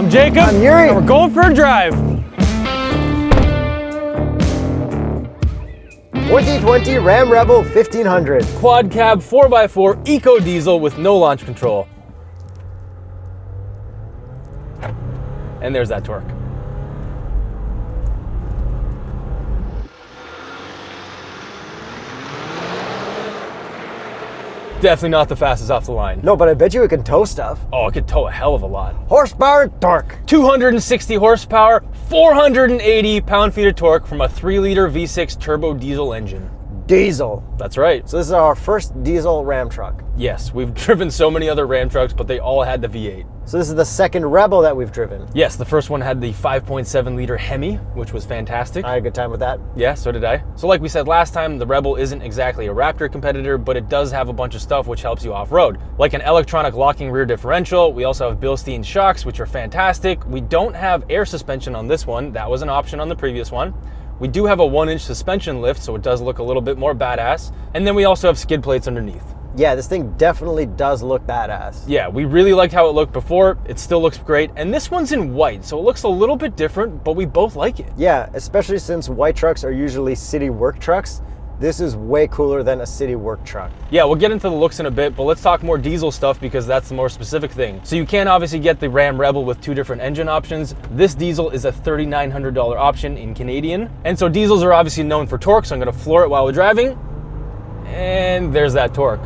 I'm Jacob. I'm Yuri. And we're going for a drive. 2020 Ram Rebel 1500. Quad cab 4x4 EcoDiesel with no launch control. And there's that torque. Definitely not the fastest off the line. No, but I bet you it can tow stuff. Oh, it could tow a hell of a lot. Horsepower and torque. 260 horsepower, 480 pound-feet of torque from a 3-liter V6 turbo diesel engine. Diesel. That's right. So this is our first diesel Ram truck. Yes, we've driven so many other Ram trucks, but they all had the V8. So this is the second Rebel that we've driven. Yes, the first one had the 5.7-liter Hemi, which was fantastic. I had a good time with that. Yeah, so did I. So like we said last time, the Rebel isn't exactly a Raptor competitor, but it does have a bunch of stuff which helps you off-road. Like an electronic locking rear differential. We also have Bilstein shocks, which are fantastic. We don't have air suspension on this one. That was an option on the previous one. We do have a 1-inch suspension lift, so it does look a little bit more badass. And then we also have skid plates underneath. Yeah, this thing definitely does look badass. Yeah, we really liked how it looked before. It still looks great. And this one's in white, so it looks a little bit different, but we both like it. Yeah, especially since white trucks are usually city work trucks. This is way cooler than a city work truck. Yeah, we'll get into the looks in a bit, but let's talk more diesel stuff because that's the more specific thing. So you can obviously get the Ram Rebel with 2 different engine options. This diesel is a $3,900 option in Canadian. And so diesels are obviously known for torque, so I'm gonna floor it while we're driving. And there's that torque.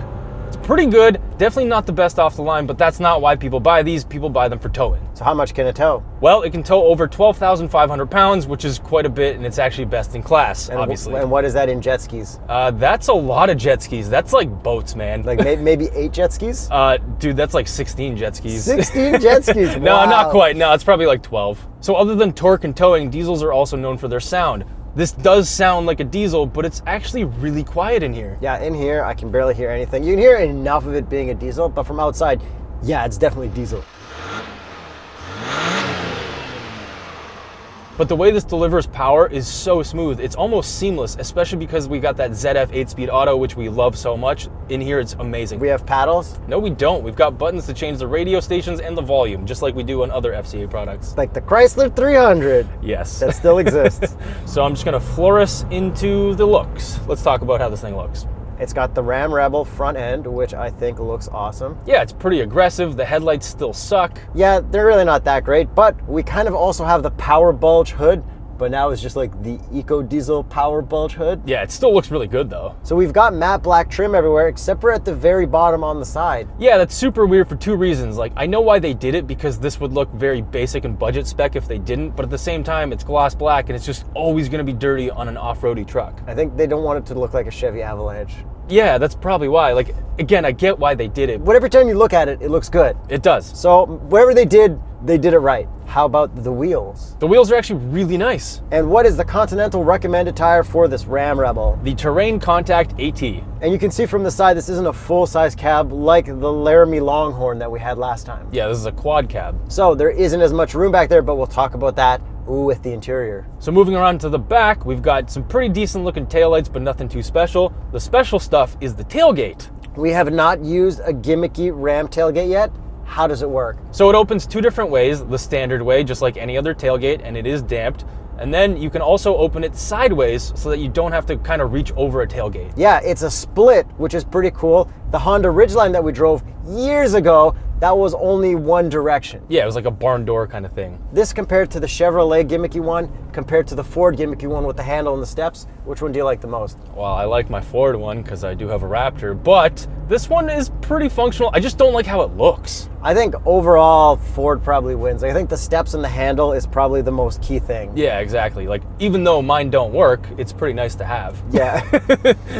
It's pretty good, definitely not the best off the line, but that's not why people buy these. People buy them for towing. So how much can it tow? Well, it can tow over 12,500 pounds, which is quite a bit, and it's actually best in class, obviously. And what is that in jet skis? That's a lot of jet skis. That's like boats, man. Like maybe 8 jet skis? Dude, that's like 16 jet skis. 16 jet skis, wow. No, not quite. No, it's probably like 12. So other than torque and towing, diesels are also known for their sound. This does sound like a diesel, but it's actually really quiet in here. Yeah, in here, I can barely hear anything. You can hear enough of it being a diesel, but from outside, yeah, it's definitely diesel. But the way this delivers power is so smooth. It's almost seamless, especially because we got that ZF 8-speed auto, which we love so much. In here, it's amazing. We have paddles? No, we don't. We've got buttons to change the radio stations and the volume, just like we do on other FCA products. Like the Chrysler 300. Yes. That still exists. So I'm just gonna floor us into the looks. Let's talk about how this thing looks. It's got the Ram Rebel front end, which I think looks awesome. Yeah, it's pretty aggressive. The headlights still suck. Yeah, they're really not that great, but we kind of also have the power bulge hood, but now it's just like the EcoDiesel power bulge hood. Yeah, it still looks really good though. So we've got matte black trim everywhere, except for at the very bottom on the side. Yeah, that's super weird for 2 reasons. Like, I know why they did it, because this would look very basic and budget spec if they didn't, but at the same time, it's gloss black and it's just always gonna be dirty on an off-roady truck. I think they don't want it to look like a Chevy Avalanche. Yeah, that's probably why. Like, again, I get why they did it. But every time you look at it, it looks good. It does. So whatever they did it right. How about the wheels? The wheels are actually really nice. And what is the Continental recommended tire for this Ram Rebel? The Terrain Contact AT. And you can see from the side, this isn't a full-size cab like the Laramie Longhorn that we had last time. Yeah, this is a quad cab. So there isn't as much room back there, but we'll talk about that with the interior. So moving around to the back, we've got some pretty decent looking taillights, but nothing too special. The special stuff is the tailgate. We have not used a gimmicky Ram tailgate yet. How does it work? So it opens 2 different ways, the standard way, just like any other tailgate, and it is damped. And then you can also open it sideways so that you don't have to kind of reach over a tailgate. Yeah, it's a split, which is pretty cool. The Honda Ridgeline that we drove years ago, that was only one direction. Yeah, it was like a barn door kind of thing. This compared to the Chevrolet gimmicky one, compared to the Ford gimmicky one with the handle and the steps, which one do you like the most? Well, I like my Ford one because I do have a Raptor, but this one is pretty functional. I just don't like how it looks. I think overall, Ford probably wins. I think the steps and the handle is probably the most key thing. Yeah, exactly. Like, even though mine don't work, it's pretty nice to have. Yeah,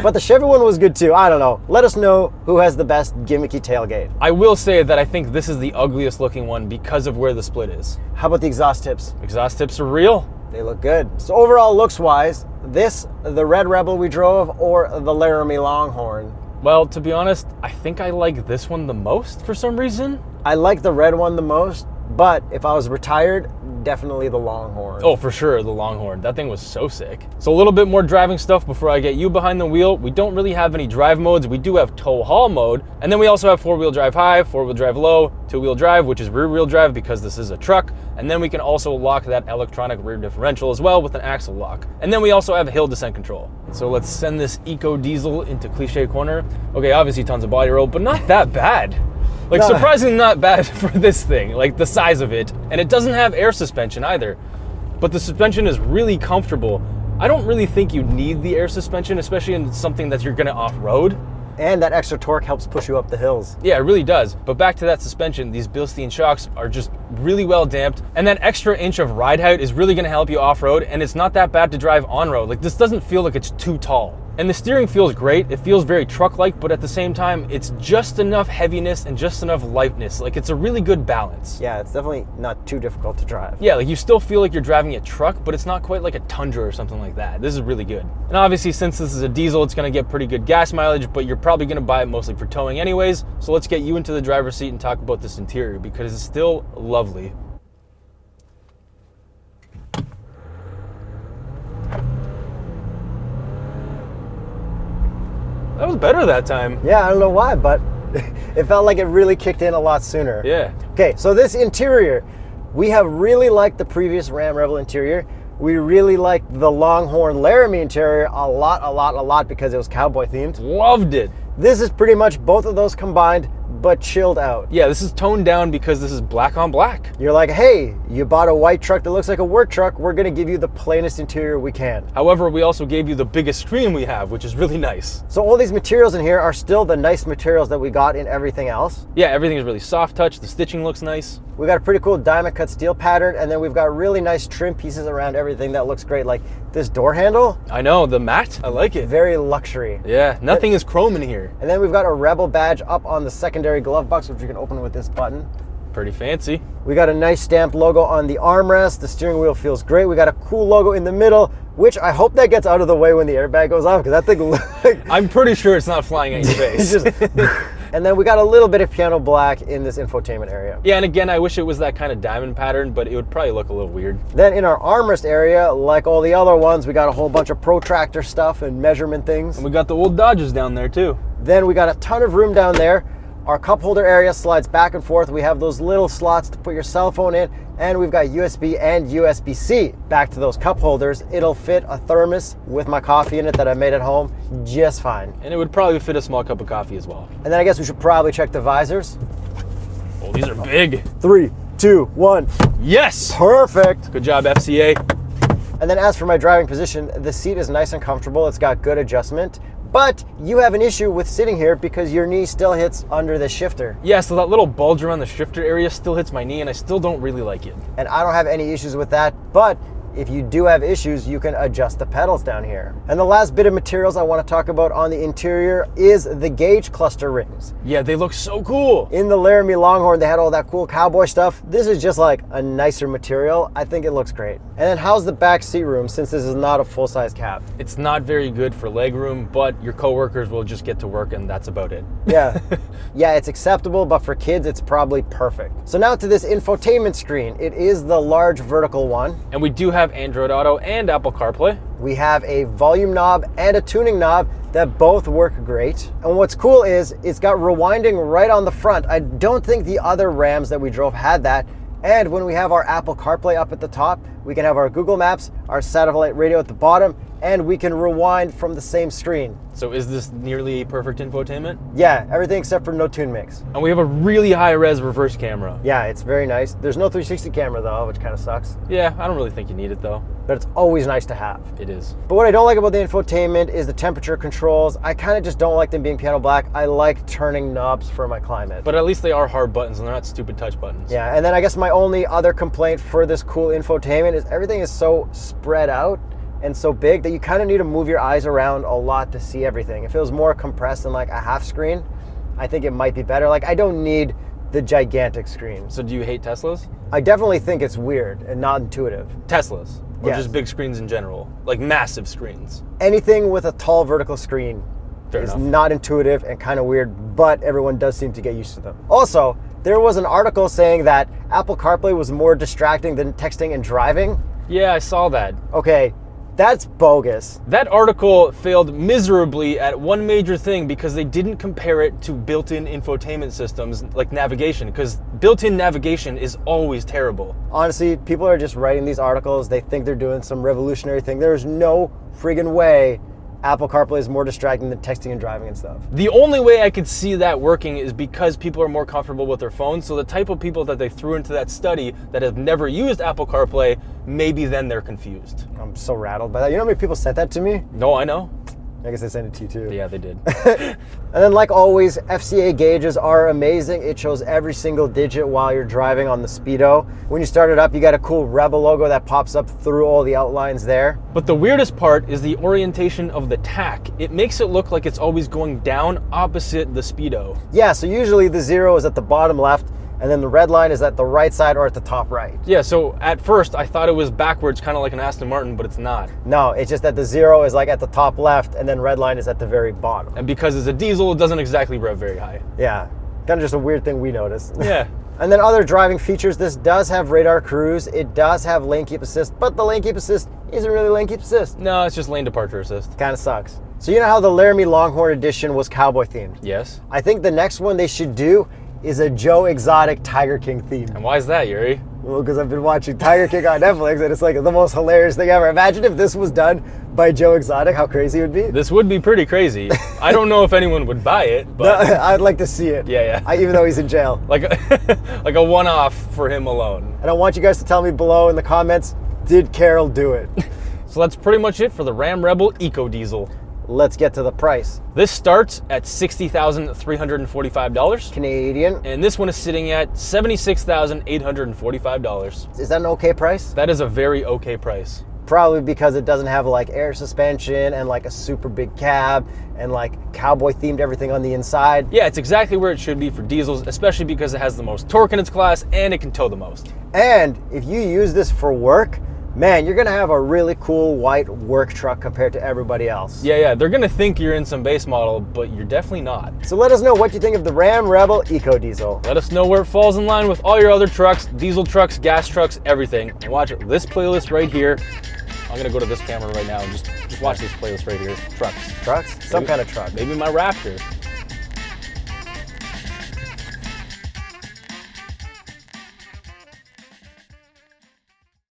but the Chevy one was good too. I don't know. Let us know who has the best gimmicky tailgate. I will say that I think this is the ugliest looking one because of where the split is. How about the exhaust tips? Exhaust tips are real. They look good. So overall, looks-wise, this, the Red Rebel we drove, or the Laramie Longhorn? Well, to be honest, I think I like this one the most for some reason. I like the red one the most, But if I was retired, definitely the Longhorn. Oh, for sure, the Longhorn. That thing was so sick. So a little bit more driving stuff before I get you behind the wheel. We don't really have any drive modes. We do have tow haul mode. And then we also have 4-wheel drive high, 4-wheel drive low, 2-wheel drive, which is rear-wheel drive because this is a truck. And then we can also lock that electronic rear differential as well with an axle lock. And then we also have hill descent control. So let's send this EcoDiesel into cliche corner. Okay, obviously tons of body roll, but not that bad. Like, no. Surprisingly not bad for this thing, like the size of it. And it doesn't have air suspension either. But the suspension is really comfortable. I don't really think you need the air suspension, especially in something that you're gonna off-road. And that extra torque helps push you up the hills. Yeah, it really does. But back to that suspension, these Bilstein shocks are just really well damped. And that extra inch of ride height is really gonna help you off-road, and it's not that bad to drive on-road. Like, this doesn't feel like it's too tall. And the steering feels great. It feels very truck-like, but at the same time, it's just enough heaviness and just enough lightness. Like, it's a really good balance. Yeah, it's definitely not too difficult to drive. Yeah, like you still feel like you're driving a truck, but it's not quite like a Tundra or something like that. This is really good. And obviously, since this is a diesel, it's gonna get pretty good gas mileage, but you're probably gonna buy it mostly for towing anyways. So let's get you into the driver's seat and talk about this interior because it's still lovely. That was better that time. Yeah, I don't know why, but it felt like it really kicked in a lot sooner. Yeah. Okay, so this interior, we have really liked the previous Ram Rebel interior. We really liked the Longhorn Laramie interior a lot because it was cowboy themed. Loved it. This is pretty much both of those combined, but chilled out. Yeah, this is toned down because this is black on black. You're like, hey, you bought a white truck that looks like a work truck. We're gonna give you the plainest interior we can. However, we also gave you the biggest screen we have, which is really nice. So all these materials in here are still the nice materials that we got in everything else. Yeah, everything is really soft touch. The stitching looks nice. We got a pretty cool diamond cut steel pattern, and then we've got really nice trim pieces around everything that looks great. Like this door handle. I know, the matte, I like it. Very luxury. Yeah, nothing is chrome in here. And then we've got a Rebel badge up on the secondary glove box, which you can open with this button. Pretty fancy. We got a nice stamped logo on the armrest. The steering wheel feels great. We got a cool logo in the middle, which I hope that gets out of the way when the airbag goes off, because that thing looks like... I'm pretty sure it's not flying at your face. And then we got a little bit of piano black in this infotainment area. Yeah, and again, I wish it was that kind of diamond pattern, but it would probably look a little weird. Then in our armrest area, like all the other ones, we got a whole bunch of protractor stuff and measurement things. And we got the old Dodges down there too. Then we got a ton of room down there. Our cup holder area slides back and forth. We have those little slots to put your cell phone in, and we've got USB and USB-C. Back to those cup holders, it'll fit a thermos with my coffee in it that I made at home just fine. And it would probably fit a small cup of coffee as well. And then I guess we should probably check the visors. Oh, these are big. 3, 2, 1. Yes! Perfect. Good job, FCA. And then as for my driving position, the seat is nice and comfortable. It's got good adjustment. But you have an issue with sitting here because your knee still hits under the shifter. Yeah, so that little bulge around the shifter area still hits my knee, and I still don't really like it. And I don't have any issues with that, but if you do have issues, you can adjust the pedals down here. And the last bit of materials I want to talk about on the interior is the gauge cluster rings. Yeah, they look so cool. In the Laramie Longhorn, they had all that cool cowboy stuff. This is just like a nicer material. I think it looks great. And then how's the back seat room, since this is not a full-size cab? It's not very good for leg room, but your coworkers will just get to work and that's about it. Yeah. Yeah, it's acceptable, but for kids, it's probably perfect. So now to this infotainment screen. It is the large vertical one. And we do have Android Auto and Apple CarPlay. We have a volume knob and a tuning knob that both work great. And what's cool is it's got rewinding right on the front. I don't think the other Rams that we drove had that. And when we have our Apple CarPlay up at the top, we can have our Google Maps, our satellite radio at the bottom, and we can rewind from the same screen. So is this nearly a perfect infotainment? Yeah, everything except for no tune mix. And we have a really high-res reverse camera. Yeah, it's very nice. There's no 360 camera though, which kind of sucks. Yeah, I don't really think you need it though. But it's always nice to have. It is. But what I don't like about the infotainment is the temperature controls. I kind of just don't like them being piano black. I like turning knobs for my climate. But at least they are hard buttons and they're not stupid touch buttons. Yeah, and then I guess my only other complaint for this cool infotainment is everything is so spread out and so big that you kind of need to move your eyes around a lot to see everything. If it was more compressed in like a half screen, I think it might be better. Like, I don't need the gigantic screen. So do you hate Teslas? I definitely think it's weird and not intuitive. Teslas? Or Yes. just big screens in general? Like massive screens? Anything with a tall vertical screen Fair is enough. not intuitive and kind of weird, but everyone does seem to get used to them. Also, there was an article saying that Apple CarPlay was more distracting than texting and driving. Yeah, I saw that. Okay, that's bogus. That article failed miserably at one major thing because they didn't compare it to built-in infotainment systems like navigation, because built-in navigation is always terrible. Honestly, people are just writing these articles. They think they're doing some revolutionary thing. There's no friggin' way Apple CarPlay is more distracting than texting and driving and stuff. The only way I could see that working is because people are more comfortable with their phones. So the type of people that they threw into that study that have never used Apple CarPlay, maybe then they're confused. I'm so rattled by that. You know how many people sent that to me? No, I know. I guess I sent it to you too. Yeah, they did. And then like always, FCA gauges are amazing. It shows every single digit while you're driving on the Speedo. When you start it up, you got a cool Rebel logo that pops up through all the outlines there. But the weirdest part is the orientation of the tack. It makes it look like it's always going down opposite the Speedo. Yeah, so usually the 0 is at the bottom left, and then the red line is at the right side or at the top right. Yeah, so at first I thought it was backwards, kind of like an Aston Martin, but it's not. No, it's just that the 0 is like at the top left, and then red line is at the very bottom. And because it's a diesel, it doesn't exactly rev very high. Yeah, kind of just a weird thing we noticed. Yeah. And then other driving features, this does have radar cruise, it does have lane keep assist, but the lane keep assist isn't really lane keep assist. No, it's just lane departure assist. Kind of sucks. So you know how the Laramie Longhorn edition was cowboy themed? Yes. I think the next one they should do is a Joe Exotic Tiger King theme. And why is that, Yuri? Well, because I've been watching Tiger King on Netflix and it's like the most hilarious thing ever. Imagine if this was done by Joe Exotic, how crazy it would be. This would be pretty crazy. I don't know if anyone would buy it, but No, I'd like to see it. Yeah. Even though he's in jail. Like a one-off for him alone. And I want you guys to tell me below in the comments, did Carol do it? So that's pretty much it for the Ram Rebel EcoDiesel. Let's get to the price. This starts at $60,345 Canadian. and this one is sitting at $76,845. Is that an okay price? That is a very okay price. Probably because it doesn't have like air suspension and like a super big cab and like cowboy themed everything on the inside. Yeah, it's exactly where it should be for diesels, especially because it has the most torque in its class and it can tow the most. And if you use this for work, man, you're gonna have a really cool white work truck compared to everybody else. Yeah, they're gonna think you're in some base model, but you're definitely not. So let us know what you think of the Ram Rebel EcoDiesel. Let us know where it falls in line with all your other trucks, diesel trucks, gas trucks, everything. And watch this playlist right here. I'm gonna go to this camera right now and just watch this playlist right here. Trucks. Trucks? Some kind of truck. Maybe my Raptor.